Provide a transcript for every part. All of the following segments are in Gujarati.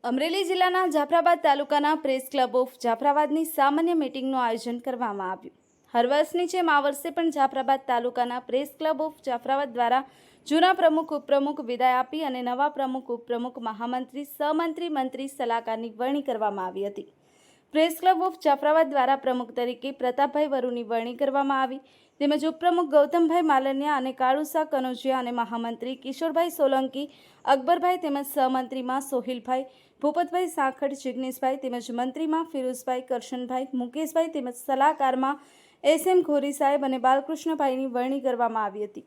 અમરેલી જિલ્લાના જાફરાબાદ તાલુકાના પ્રેસ ક્લબ ઓફ જાફરાબાદની સામાન્ય મીટિંગનું આયોજન કરવામાં આવ્યું। હર વર્ષની જેમ આ વર્ષે પણ જાફરાબાદ તાલુકાના પ્રેસ ક્લબ ઓફ જાફરાબાદ દ્વારા જૂના પ્રમુખ ઉપપ્રમુખ વિદાય આપી અને નવા પ્રમુખ ઉપપ્રમુખ મહામંત્રી સહમંત્રી મંત્રી સલાહકારની વરણી કરવામાં આવી હતી। પ્રેસ ક્લબ ઓફ જાફરાબાદ દ્વારા પ્રમુખ તરીકે પ્રતાપભાઈ વરુની વરણી કરવામાં આવી, તેમજ ઉપપ્રમુખ ગૌતમભાઈ માલનિયા અને કાળુસા કનોજિયા અને મહામંત્રી કિશોરભાઈ સોલંકી, અકબરભાઈ તેમજ સહમંત્રીમાં સોહિલભાઈ, ભૂપતભાઈ સાખડ, જિગ્નેશભાઈ તેમજ મંત્રીમાં ફિરોઝભાઈ, કરશનભાઈ, મુકેશભાઈ તેમજ સલાહકારમાં SM ઘોરી સાહેબ અને બાલકૃષ્ણભાઈની વરણી કરવામાં આવી હતી।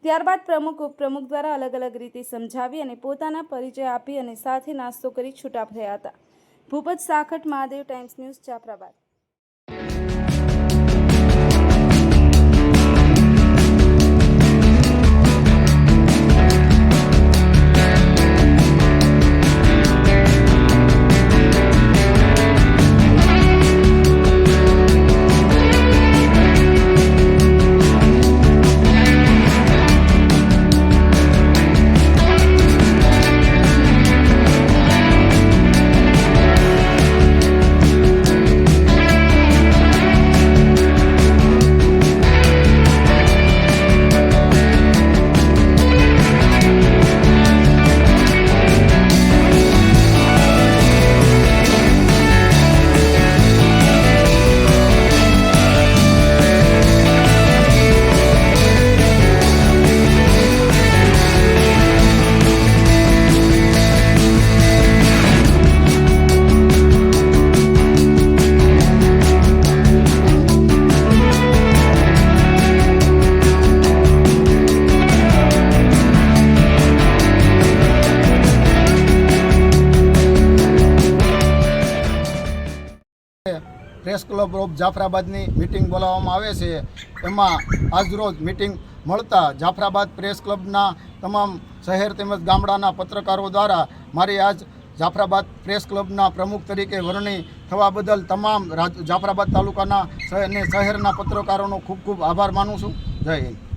ત્યારબાદ પ્રમુખ ઉપપ્રમુખ દ્વારા અલગ અલગ રીતે સમજાવી અને પોતાના પરિચય આપી અને સાથે નાસ્તો કરી છૂટા થયા હતા। Bhupat Sakhat, Mahadev Times News, Jafarabad. Press club of જાફરાબાદની મીટિંગ બોલાવવામાં આવે છે। એમાં આજરોજ મીટિંગ મળતા જાફરાબાદ પ્રેસ ક્લબના તમામ શહેર તેમજ ગામડાના પત્રકારો દ્વારા મારી આજ જાફરાબાદ પ્રેસ ક્લબના પ્રમુખ તરીકે વરણી થવા બદલ તમામ જાફરાબાદ તાલુકાના અને શહેરના પત્રકારોનો ખૂબ ખૂબ આભાર માનું છું। જય હિન્દ।